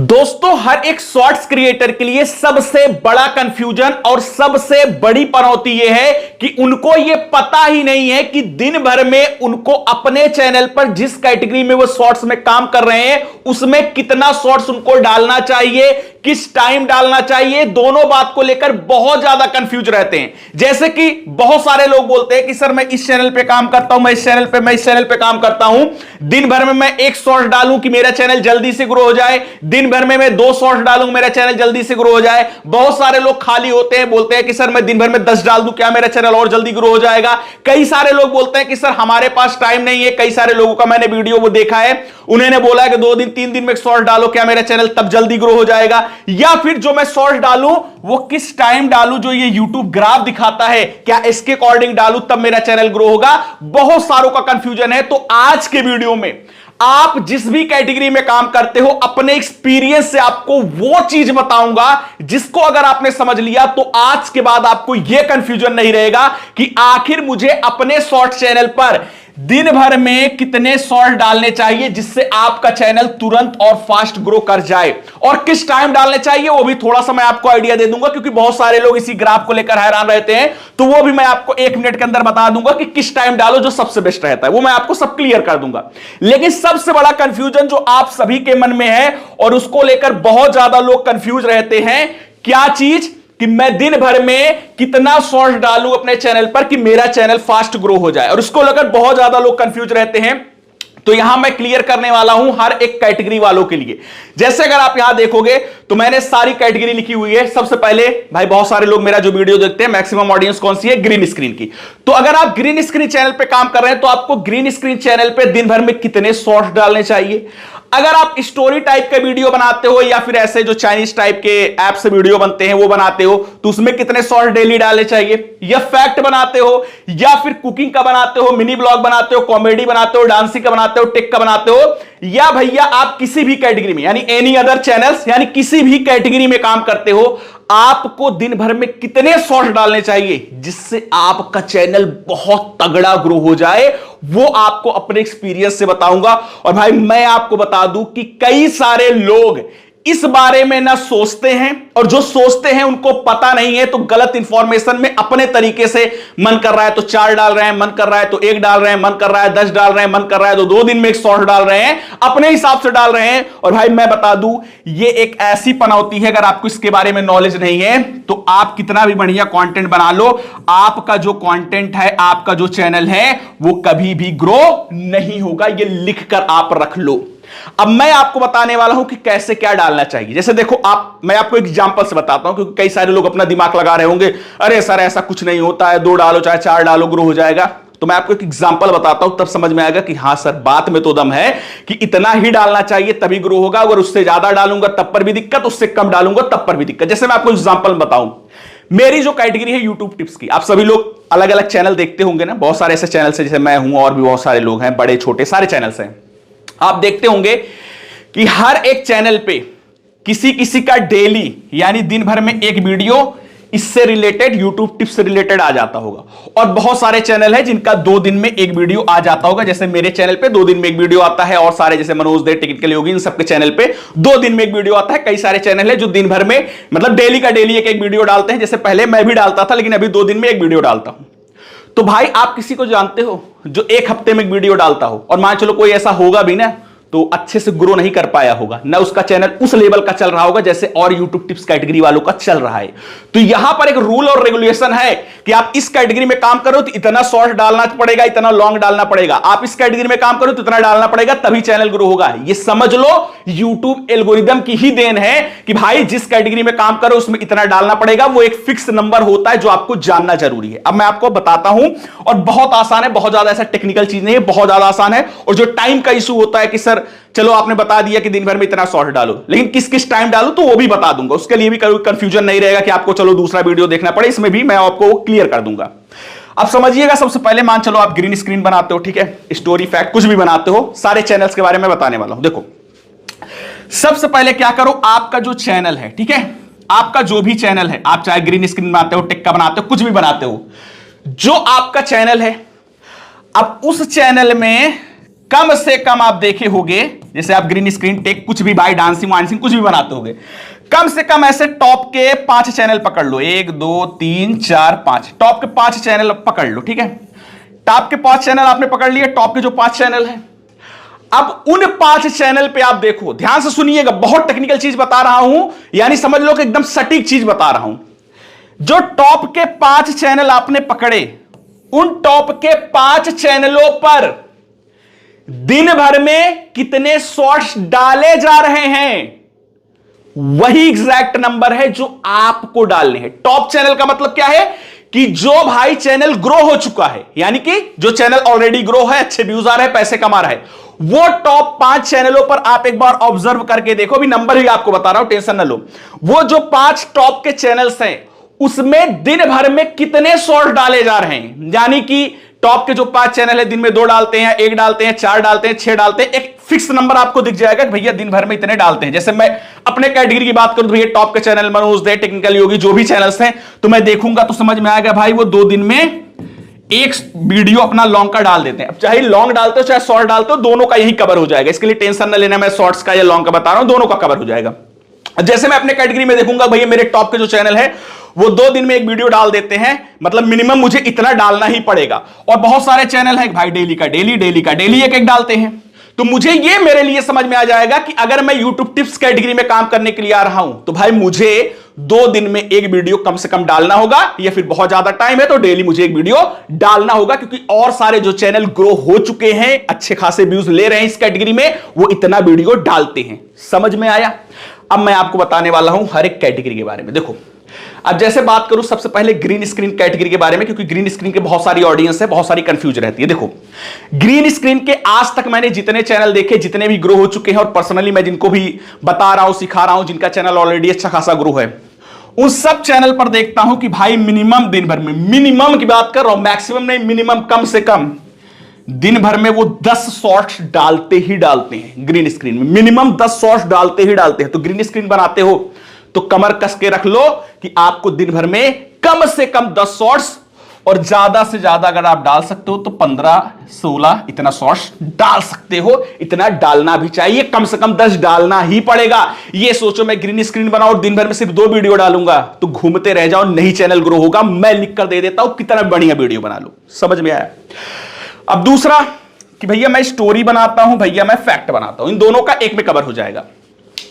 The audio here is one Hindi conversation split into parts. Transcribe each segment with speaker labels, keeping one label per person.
Speaker 1: दोस्तों, हर एक शॉर्ट्स क्रिएटर के लिए सबसे बड़ा कंफ्यूजन और सबसे बड़ी पनौती यह है कि उनको यह पता ही नहीं है कि दिन भर में उनको अपने चैनल पर जिस कैटेगरी में वो शॉर्ट्स में काम कर रहे हैं उसमें कितना शॉर्ट्स उनको डालना चाहिए, किस टाइम डालना चाहिए। दोनों बात को लेकर बहुत ज्यादा कंफ्यूज रहते हैं। जैसे कि बहुत सारे लोग बोलते हैं कि सर मैं इस चैनल पे काम करता हूं, मैं इस चैनल पे काम करता हूं, दिन भर में मैं एक शॉर्ट डालूं कि मेरा चैनल जल्दी से ग्रो हो जाए, दिन भर में मैं 2 शॉर्ट्स डालूं मेरा चैनल जल्दी से ग्रो हो जाए। बहुत सारे लोग खाली होते हैं, बोलते हैं कि सर मैं दिन भर में 10 डाल दूं, क्या मेरा चैनल और जल्दी ग्रो हो जाएगा। कई सारे लोग बोलते हैं कि सर हमारे पास टाइम नहीं है। कई सारे लोगों का मैंने वीडियो वो देखा है, उन्होंने बोला है कि 2 दिन 3 दिन में एक शॉर्ट डालो, क्या मेरा चैनल तब जल्दी ग्रो हो जाएगा। या फिर जो मैं शॉर्ट डालूं वो किस टाइम डालूं, जो ये YouTube ग्राफ दिखाता है, क्या इसके अकॉर्डिंग डालूं तब मेरा चैनल ग्रो होगा। बहुत सारों का कंफ्यूजन है। तो आज के वीडियो में आप जिस भी कैटेगरी में काम करते हो, अपने एक्सपीरियंस से आपको वो चीज बताऊंगा जिसको अगर आपने समझ लिया तो आज के बाद आपको यह कंफ्यूजन नहीं रहेगा कि आखिर मुझे अपने शॉर्ट चैनल पर दिन भर में कितने शॉर्ट डालने चाहिए जिससे आपका चैनल तुरंत और फास्ट ग्रो कर जाए, और किस टाइम डालने चाहिए वो भी थोड़ा सा मैं आपको आइडिया दे दूंगा, क्योंकि बहुत सारे लोग इसी ग्राफ को लेकर हैरान रहते हैं। तो वो भी मैं आपको 1 मिनट के अंदर बता दूंगा कि किस टाइम डालो जो सबसे बेस्ट रहता है, वो मैं आपको सब क्लियर कर दूंगा। लेकिन सबसे बड़ा कंफ्यूजन जो आप सभी के मन में है और उसको लेकर बहुत ज्यादा लोग कंफ्यूज रहते हैं, क्या चीज कि मैं दिन भर में कितना शॉर्ट डालूं अपने चैनल पर कि मेरा चैनल फास्ट ग्रो हो जाए, और उसको लेकर बहुत ज्यादा लोग कंफ्यूज रहते हैं। तो यहां मैं क्लियर करने वाला हूं हर एक कैटेगरी वालों के लिए। जैसे अगर आप यहां देखोगे तो मैंने सारी कैटेगरी लिखी हुई है। सबसे पहले भाई बहुत सारे लोग मेरा जो वीडियो देखते हैं, मैक्सिमम ऑडियंस कौन सी है, ग्रीन स्क्रीन की। तो अगर आप ग्रीन स्क्रीन चैनल पे काम कर रहे हैं तो आपको ग्रीन स्क्रीन चैनल पे दिन भर में कितने शॉर्ट्स डालने चाहिए। अगर आप स्टोरी टाइप का वीडियो बनाते हो या फिर ऐसे जो चाइनीज टाइप के ऐप से वीडियो बनते हैं वो बनाते हो तो उसमें कितने शॉर्ट डेली डालने चाहिए। या फैक्ट बनाते हो या फिर कुकिंग का बनाते हो, मिनी ब्लॉग बनाते हो, कॉमेडी बनाते हो, डांसिंग का बनाते हो, टेक का बनाते हो, या भैया आप किसी भी कैटेगरी में यानी एनी अदर चैनल्स यानी किसी भी कैटेगरी में काम करते हो, आपको दिन भर में कितने शॉर्ट्स डालने चाहिए जिससे आपका चैनल बहुत तगड़ा ग्रो हो जाए, वो आपको अपने एक्सपीरियंस से बताऊंगा। और भाई मैं आपको बता दूं कि कई सारे लोग इस बारे में ना सोचते हैं, और जो सोचते हैं उनको पता नहीं है, तो गलत इंफॉर्मेशन में अपने तरीके से मन कर रहा है तो 4 डाल रहे हैं, मन कर रहा है तो 1 डाल रहे हैं, मन कर रहा है 10 डाल रहे हैं, मन कर रहा है तो 2 दिन में एक शॉर्ट डाल रहे हैं, अपने हिसाब से डाल रहे हैं। और भाई मैं बता दूं ये एक ऐसी पनौती है, अगर आपको इसके बारे में नॉलेज नहीं है तो आप कितना भी बढ़िया कंटेंट बना लो, आपका जो कंटेंट है, आपका जो चैनल है वो कभी भी ग्रो नहीं होगा। ये लिखकर आप रख लो। अब मैं आपको बताने वाला हूं कि कैसे क्या डालना चाहिए। जैसे देखो मैं आपको एग्जांपल से बताता हूं, क्योंकि कई सारे लोग अपना दिमाग लगा रहे होंगे, अरे सर ऐसा कुछ नहीं होता है, 2 डालो चाहे 4 डालो ग्रो हो जाएगा। तो मैं आपको एक एग्जांपल बताता हूं, तब समझ में आएगा कि हां सर बात में तो दम है कि इतना ही डालना चाहिए तभी ग्रो होगा। अगर उससे ज्यादा डालूंगा तब पर भी दिक्कत, उससे कम डालूंगा तब पर भी दिक्कत। जैसे मैं आपको एग्जांपल बताऊं, मेरी जो कैटेगरी है यूट्यूब टिप्स की, आप सभी लोग अलग अलग चैनल देखते होंगे ना, बहुत सारे ऐसे चैनल है, जैसे मैं हूं और भी बहुत सारे लोग हैं, बड़े छोटे सारे चैनल्स हैं। आप देखते होंगे कि हर एक चैनल पे किसी किसी का डेली यानी दिन भर में एक वीडियो इससे रिलेटेड, YouTube टिप्स से रिलेटेड आ जाता होगा, और बहुत सारे चैनल है जिनका 2 दिन में एक वीडियो आ जाता होगा। जैसे मेरे चैनल पे 2 दिन में एक वीडियो आता है, और सारे जैसे मनोज दे, टेक्निकल योगी, इन सबके चैनल पे 2 दिन में एक वीडियो आता है। कई सारे चैनल है जो दिन भर में मतलब डेली का डेली एक वीडियो डालते हैं। जैसे पहले मैं भी डालता था, लेकिन अभी 2 दिन में एक वीडियो डालता हूं। तो भाई आप किसी को जानते हो जो 1 हफ्ते में एक वीडियो डालता हो, और मान चलो कोई ऐसा होगा भी ना तो अच्छे से ग्रो नहीं कर पाया होगा ना, उसका चैनल उस लेवल का चल रहा होगा जैसे और YouTube टिप्स कैटेगरी वालों का चल रहा है। तो यहां पर एक रूल और रेगुलेशन है कि आप इस कैटेगरी में काम करो तो इतना शॉर्ट डालना पड़ेगा, इतना लॉन्ग डालना पड़ेगा। आप इस कैटेगरी में काम करो तो इतना डालना पड़ेगा, तभी चैनल ग्रो होगा। ये समझ लो YouTube एल्गोरिदम की ही देन है कि भाई जिस कैटेगरी में काम करो उसमें इतना डालना पड़ेगा। वो एक फिक्स नंबर होता है जो आपको जानना जरूरी है। अब मैं आपको बताता हूं, और बहुत आसान है, बहुत ज्यादा ऐसा टेक्निकल चीज नहीं है, बहुत ज्यादा आसान है। और जो टाइम का इशू होता है कि सर चलो आपने बता दिया कि दिन भर में इतना शॉर्ट डालो, लेकिन किस किस टाइम डालो तो वो भी बता दूंगा। उसके लिए भी कोई कंफ्यूजन नहीं रहेगा कि आपको चलो दूसरा वीडियो देखना पड़े, इसमें भी मैं आपको क्लियर कर दूंगा। अब समझिएगा, सबसे पहले मान चलो आप ग्रीन स्क्रीन बनाते हो, ठीक है, स्टोरी फैक्ट कुछ भी बनाते हो, सारे चैनल्स के बारे में बताने वाला हूं। देखो सबसे पहले क्या करो, आपका जो चैनल है, ठीक है, आपका जो भी चैनल है, आप चाहे ग्रीन स्क्रीन बनाते हो, टेक का बनाते हो, कुछ भी बनाते हो, जो आपका चैनल है, अब उस चैनल में कम से कम आप देखे होंगे, जैसे आप ग्रीन स्क्रीन टेक कुछ भी भाई डांसिंग वांसिंग कुछ भी बनाते होंगे, कम से कम ऐसे टॉप के 5 चैनल पकड़ लो, 1 2 3 4 5, टॉप के 5 चैनल पकड़ लो, ठीक है। टॉप के 5 चैनल आपने पकड़ लिए, टॉप के जो 5 चैनल हैं, अब उन 5 चैनल पे आप देखो, ध्यान से सुनिएगा, बहुत टेक्निकल चीज बता रहा हूं, यानी समझ लो कि एकदम सटीक चीज बता रहा हूं। जो टॉप के 5 चैनल आपने पकड़े, उन टॉप के 5 चैनलों पर दिन भर में कितने शॉर्ट्स डाले जा रहे हैं, वही एग्जैक्ट नंबर है जो आपको डालने हैं। टॉप चैनल का मतलब क्या है कि जो भाई चैनल ग्रो हो चुका है, यानी कि जो चैनल ऑलरेडी ग्रो है, अच्छे व्यूज आ रहे हैं, पैसे कमा रहा है, वो टॉप 5 चैनलों पर आप एक बार ऑब्जर्व करके देखो, भी नंबर भी आपको बता रहा हूं, टेंशन ना लो। वो जो 5 टॉप के चैनल्स हैं, उसमें दिन भर में कितने शॉर्ट डाले जा रहे हैं, यानी कि टॉप के जो 5 चैनल है, दिन में 2 डालते हैं, 1 डालते हैं, 4 डालते हैं, 6 डालते हैं, एक फिक्स नंबर आपको दिख जाएगा कि भैया दिन भर में इतने डालते हैं। जैसे मैं अपने कैटेगरी की बात करूं तो भैया टॉप के चैनल मनोज दे, टेक्निकल योगी, जो भी चैनल्स हैं, तो मैं देखूंगा तो समझ में आएगा भाई वो 2 दिन में एक वीडियो अपना लॉन्ग का डाल देते हैं। अब चाहे लॉन्ग डालते हो चाहे शॉर्ट डालते हो, दोनों का यही कवर हो जाएगा, इसके लिए टेंशन ना लेना, मैं शॉर्ट्स का या लॉन्ग का बता रहा हूं, दोनों का कवर हो जाएगा। जैसे मैं अपने कैटेगरी में देखूंगा भैया मेरे टॉप के जो चैनल है वो 2 दिन में एक वीडियो डाल देते हैं, मतलब मिनिमम मुझे इतना डालना ही पड़ेगा। और बहुत सारे चैनल है भाई डेली का डेली, डेली का डेली एक डालते हैं, तो मुझे ये मेरे लिए समझ में आ जाएगा कि अगर मैं YouTube टिप्स कैटेगरी में काम करने के लिए आ रहा हूं तो भाई मुझे 2 दिन में एक वीडियो कम से कम डालना होगा, या फिर बहुत ज्यादा टाइम है तो डेली मुझे एक वीडियो डालना होगा, क्योंकि और सारे जो चैनल ग्रो हो चुके हैं, अच्छे खासे व्यूज ले रहे हैं इस कैटेगरी में, वो इतना वीडियो डालते हैं। समझ में आया? अब मैं आपको बताने वाला हूं हर एक कैटेगरी के बारे में। देखो, अब जैसे बात करूं सबसे पहले ग्रीन स्क्रीन कैटेगरी के बारे में, क्योंकि ग्रीन स्क्रीन के बहुत सारी ऑडियंस है, बहुत सारी कंफ्यूज रहती है। देखो, ग्रीन स्क्रीन के आज तक मैंने जितने चैनल देखे, जितने भी ग्रो हो चुके हैं, और पर्सनली मैं जिनको भी बता रहा हूं, सिखा रहा हूं, जिनका चैनल ऑलरेडी अच्छा खासा ग्रो है, उन सब चैनल पर देखता हूं कि भाई मिनिमम दिन भर में, मिनिमम की बात कर रहा हूं, मैक्सिमम नहीं, मिनिमम कम से कम दिन भर में वो 10 शॉर्ट्स डालते ही डालते हैं। ग्रीन स्क्रीन में मिनिमम 10 शॉर्ट्स डालते ही डालते हैं। तो ग्रीन स्क्रीन बनाते हो तो कमर कस के रख लो कि आपको दिन भर में कम से कम 10 शॉर्ट्स, और ज्यादा से ज्यादा अगर आप डाल सकते हो तो 15-16 इतना शॉर्ट्स डाल सकते हो। इतना डालना भी चाहिए, कम से कम 10 डालना ही पड़ेगा। ये सोचो मैं ग्रीन स्क्रीन बनाऊं और दिन भर में सिर्फ 2 वीडियो डालूंगा तो घूमते रह जाओ, नहीं चैनल ग्रो होगा। मैं लिख कर दे देता हूं कितना बढ़िया वीडियो बना लो। समझ में आया? अब दूसरा कि भैया मैं स्टोरी बनाता हूं, भैया मैं फैक्ट बनाता हूं, इन दोनों का एक में कवर हो जाएगा।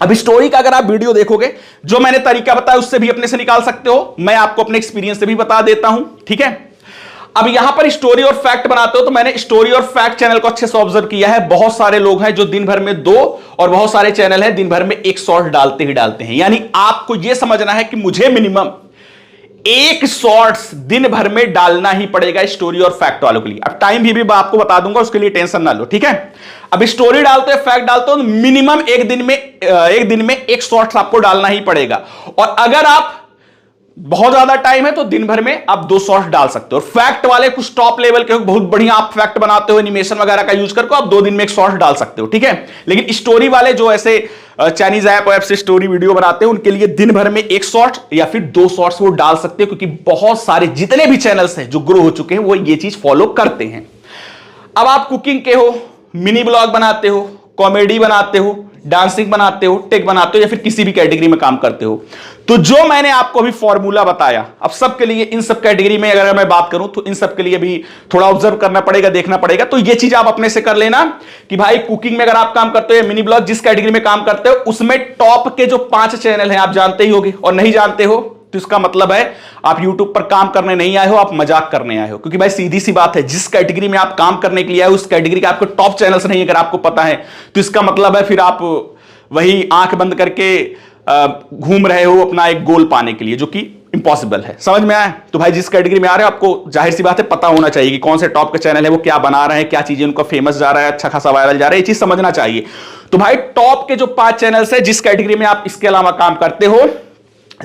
Speaker 1: अब स्टोरी का अगर आप वीडियो देखोगे, जो मैंने तरीका बताया उससे भी अपने से निकाल सकते हो, मैं आपको अपने एक्सपीरियंस से भी बता देता हूं, ठीक है। अब यहां पर स्टोरी और फैक्ट बनाते हो तो मैंने स्टोरी और फैक्ट चैनल को अच्छे से ऑब्जर्व किया है। बहुत सारे लोग हैं जो दिन भर में 2, और बहुत सारे चैनल हैं दिन भर में 1 शॉर्ट डालते ही डालते हैं। यानी आपको यह समझना है कि मुझे मिनिमम 1 शॉर्ट्स दिन भर में डालना ही पड़ेगा स्टोरी और फैक्ट वालों के लिए। अब टाइम भी मैं आपको बता दूंगा, उसके लिए टेंशन ना लो, ठीक है। अब स्टोरी डालते हो, फैक्ट डालते हो, मिनिमम एक दिन में 1 शॉर्ट्स आपको डालना ही पड़ेगा। और अगर आप बहुत ज्यादा टाइम है तो दिन भर में आप 2 शॉर्ट्स डाल सकते हो। और फैक्ट वाले कुछ टॉप लेवल के बहुत बढ़िया आप फैक्ट बनाते हो, एनिमेशन वगैरह का यूज करके आप 2 दिन में 1 शॉर्ट्स डाल सकते हो, ठीक है। लेकिन स्टोरी वाले जो ऐसे चाइनीज ऐप से स्टोरी वीडियो बनाते हैं, उनके लिए दिन भर में 1 शॉर्ट या फिर 2 शॉर्ट्स वो डाल सकते हो, क्योंकि बहुत सारे जितने भी चैनल्स हैं जो ग्रो हो चुके हैं वो ये चीज फॉलो करते हैं। अब आप कुकिंग के हो, मिनी ब्लॉग बनाते हो, कॉमेडी बनाते हो, डांसिंग बनाते हो, टेक बनाते हो, या फिर किसी भी कैटेगरी में काम करते हो, तो जो मैंने आपको अभी फॉर्मूला बताया, अब सबके लिए इन सब कैटेगरी में अगर मैं बात करूं तो इन सब के लिए भी थोड़ा ऑब्जर्व करना पड़ेगा, देखना पड़ेगा। तो ये चीज आप अपने से कर लेना कि भाई कुकिंग में अगर आप काम करते हो, मिनी ब्लॉग जिस कैटेगरी में काम करते हो, उसमें टॉप के जो 5 चैनल हैं आप जानते ही होंगे, और नहीं जानते हो तो इसका मतलब है आप YouTube पर काम करने नहीं आए हो, आप मजाक करने आए हो। क्योंकि भाई सीधी सी बात है, जिस कैटेगरी में आप काम करने के लिए आए हो उस कैटेगरी के आपको टॉप चैनल्स नहीं अगर आपको पता है, तो इसका मतलब है फिर आप वही आंख बंद करके घूम रहे हो अपना एक गोल पाने के लिए, जो कि इंपॉसिबल है। समझ में आया? तो भाई जिस कैटेगरी में आ रहे हो आपको जाहिर सी बात है पता होना चाहिए कि कौन से टॉप के चैनल है, वो क्या बना रहे हैं, क्या चीजें उनका फेमस जा रहा है, अच्छा खासा वायरल जा रहा है, ये चीज समझना चाहिए। तो भाई टॉप के जो 5 चैनल्स है, जिस कैटेगरी में आप इसके अलावा काम करते हो,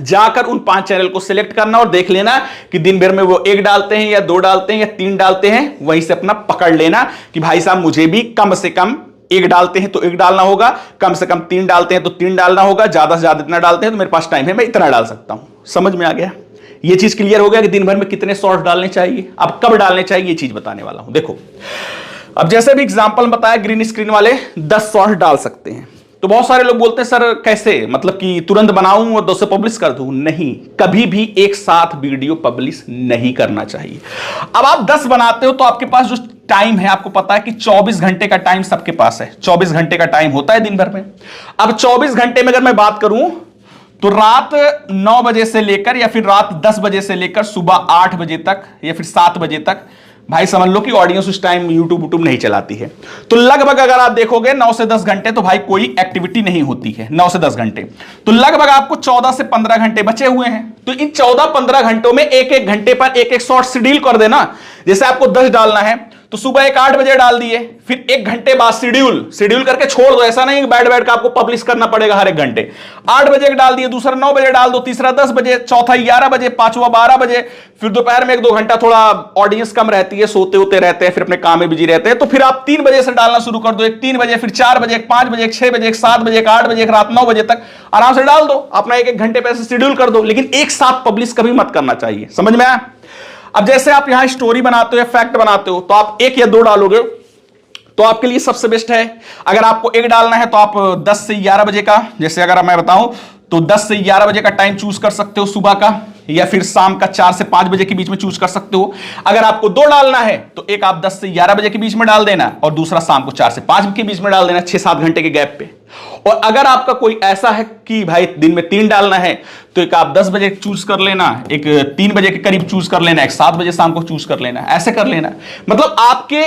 Speaker 1: जाकर उन 5 चैनल को सिलेक्ट करना और देख लेना कि दिन भर में वो 1 डालते हैं या 2 डालते हैं या 3 डालते हैं। वहीं से अपना पकड़ लेना कि भाई साहब मुझे भी कम से कम 1 डालते हैं तो 1 डालना होगा, कम से कम 3 डालते हैं तो 3 डालना होगा, ज्यादा से ज्यादा इतना डालते हैं तो मेरे पास टाइम है, मैं इतना डाल सकता हूं। समझ में आ गया? ये चीज क्लियर हो गया कि दिन भर में कितने शॉर्ट्स डालने चाहिए, अब कब डालने चाहिए, ये चीज बताने वाला हूं। देखो, अब जैसे भी एग्जांपल बताया, ग्रीन स्क्रीन वाले 10 शॉर्ट डाल सकते हैं। तो बहुत सारे लोग बोलते हैं सर कैसे, मतलब कि तुरंत बनाऊं और 200 पब्लिश कर दूं? नहीं, कभी भी एक साथ वीडियो पब्लिश नहीं करना चाहिए। अब आप 10 बनाते हो तो आपके पास जो टाइम है, आपको पता है कि 24 घंटे का टाइम सबके पास है, 24 घंटे का टाइम होता है दिन भर में। अब 24 घंटे में अगर मैं बात करूं तो रात 9 बजे से लेकर या फिर रात 10 बजे से लेकर सुबह 8 बजे तक या फिर 7 बजे तक, भाई समझ लो कि ऑडियंस उस टाइम यूट्यूब नहीं चलाती है। तो लगभग अगर आप देखोगे 9 से 10 घंटे तो भाई कोई एक्टिविटी नहीं होती है 9 से 10 घंटे, तो लगभग आपको 14 से 15 घंटे बचे हुए हैं। तो इन 14-15 घंटों में एक एक घंटे पर एक एक शॉर्ट शेड्यूल कर देना। जैसे आपको 10 डालना है तो सुबह एक 8 बजे डाल दिए, फिर 1 घंटे बाद शेड्यूल करके छोड़ दो। ऐसा नहीं बैठ बैठ के आपको पब्लिश करना पड़ेगा हर 1 घंटे। 8 बजे डाल दिए, दूसरा 9 बजे डाल दो, तीसरा 10 बजे, चौथा 11 बजे, पांचवा 12 बजे, फिर दोपहर में 1-2 घंटा थोड़ा ऑडियंस कम रहती है, सोते होते रहते हैं, फिर अपने काम में बिजी रहते हैं, तो फिर आप 3 बजे से डालना शुरू कर दो। एक 3 बजे, फिर 4 बजे, एक 5 बजे, एक 6 बजे, एक 7 बजे, एक 8 बजे, एक रात 9 बजे तक आराम से डाल दो। अपना 1-1 घंटे पे शेड्यूल कर दो, लेकिन एक साथ पब्लिश कभी मत करना चाहिए। समझ में आया? अब जैसे आप यहां स्टोरी बनाते हो या फैक्ट बनाते हो तो आप 1 या 2 डालोगे तो आपके लिए सबसे बेस्ट है। अगर आपको 1 डालना है तो आप 10 से 11 बजे का, जैसे अगर मैं बताऊं तो 10 से 11 बजे का टाइम चूज कर सकते हो सुबह का, या फिर शाम का 4 से 5 बजे के बीच में चूज कर सकते हो। अगर आपको 2 डालना है तो एक आप 10 से 11 बजे के बीच में डाल देना और दूसरा शाम को 4 से 5 के बीच में डाल देना, 6-7 घंटे के गैप पे। और अगर आपका कोई ऐसा है कि भाई दिन में 3 डालना है तो एक आप 10 बजे चूज कर लेना, एक 3 बजे के करीब चूज कर लेना, एक 7 बजे शाम को चूज कर लेना, ऐसे कर लेना। मतलब आपके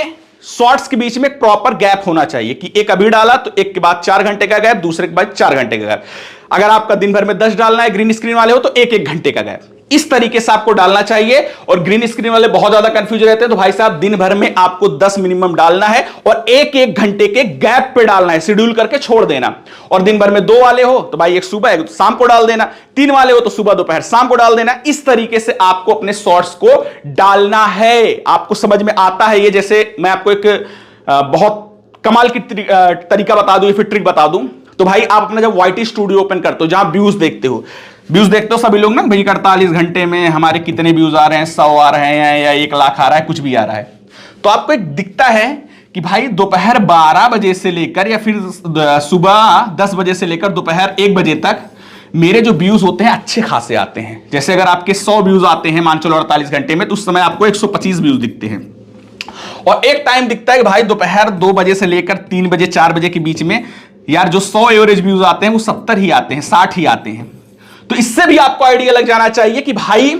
Speaker 1: शॉर्ट्स के बीच में प्रॉपर गैप होना चाहिए कि एक अभी डाला तो एक के बाद 4 घंटे का गैप, दूसरे के बाद 4 घंटे का गैप। अगर आपका दिन भर में 10 डालना है, ग्रीन स्क्रीन वाले हो तो 1-1 घंटे का गैप, इस तरीके से आपको डालना चाहिए। और ग्रीन स्क्रीन वाले बहुत ज्यादा कंफ्यूज रहते हैं, तो भाई साहब दिन भर में आपको 10 मिनिमम डालना है और 1-1 घंटे के गैप पे डालना है, शेड्यूल करके छोड़ देना। और दिन भर में 2 वाले हो तो भाई एक सुबह एक शाम को डाल देना, 3 वाले हो तो सुबह दोपहर शाम को डाल देना। इस तरीके से आपको अपने शॉर्ट्स को डालना है। आपको समझ में आता है ये? जैसे मैं आपको एक बहुत कमाल की तरीका बता दूं या फिर ट्रिक बता दूं, तो भाई आप अपना जब YT स्टूडियो ओपन करते हो, जहां व्यूज देखते हो सभी लोग ना, भाई 48 घंटे में हमारे कितने व्यूज आ रहे हैं, 100 आ रहे हैं या 1 लाख आ रहा है, कुछ भी आ रहा है, तो आपको एक दिखता है कि भाई दोपहर 12 बजे से लेकर या फिर सुबह 10 बजे से लेकर दोपहर 1 बजे तक मेरे जो व्यूज होते हैं अच्छे खासे आते हैं। जैसे अगर आपके 100 व्यूज आते हैं मान चलो 48 घंटे में, तो उस समय आपको 125 व्यूज दिखते हैं। और एक टाइम दिखता है कि भाई दोपहर 2 बजे से लेकर 3 बजे 4 बजे के बीच में यार जो 100 एवरेज व्यूज आते हैं वो 70 ही आते हैं, 60 ही आते हैं। तो इससे भी आपको आइडिया लग जाना चाहिए कि भाई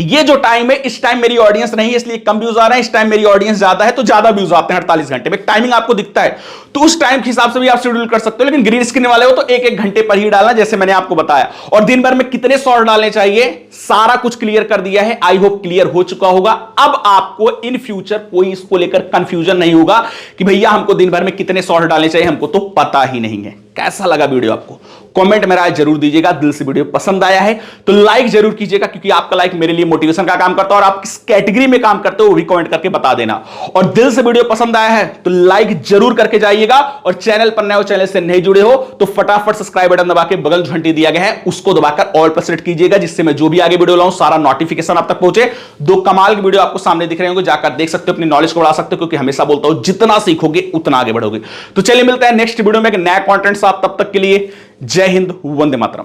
Speaker 1: ये जो टाइम है, इस टाइम मेरी ऑडियंस नहीं है इसलिए कम व्यूज आ रहे हैं, इस टाइम मेरी ऑडियंस ज्यादा है तो ज्यादा व्यूज आते हैं 48 घंटे में। टाइमिंग आपको दिखता है तो उस टाइम के हिसाब से भी आप शेड्यूल कर सकते हो। लेकिन ग्रीन स्क्रीन वाले हो तो 1-1 घंटे पर ही डालना, जैसे मैंने आपको बताया। और दिन भर में कितने शॉर्ट डालने चाहिए सारा कुछ क्लियर कर दिया है। आई होप क्लियर हो चुका होगा। अब आपको इन फ्यूचर कोई इसको लेकर कंफ्यूजन नहीं होगा कि भैया हमको दिन भर में कितने शॉर्ट डालने चाहिए, हमको तो पता ही नहीं है। कैसा लगा वीडियो आपको? कमेंट में राय जरूर दीजिएगा। दिल से वीडियो पसंद आया है तो लाइक जरूर कीजिएगा, क्योंकि आपका लाइक मेरे लिए मोटिवेशन का काम करता है। और आप किस कैटेगरी में काम करते हो वो भी कमेंट करके बता देना। और दिल से वीडियो पसंद आया है तो लाइक जरूर करके जाइएगा। और चैनल पर नए हो, चैनल से नहीं जुड़े हो तो फटाफट सब्सक्राइब बटन दबा के बगल घंटी दिया गया है उसको दबाकर ऑल पर सेट कीजिएगा, जिससे मैं जो भी आगे वीडियो लाऊं सारा नोटिफिकेशन आप तक पहुंचे। 2 कमाल की वीडियो आपको सामने दिख रहे होंगे, जाकर देख सकते हो, अपनी नॉलेज को बढ़ा सकते हो, क्योंकि हमेशा बोलता हूं जितना सीखोगे उतना आगे बढ़ोगे। तो चलिए मिलते हैं नेक्स्ट वीडियो में एक नया कंटेंट साथ। तब तक के लिए जय हिंद, वंदे मातरम।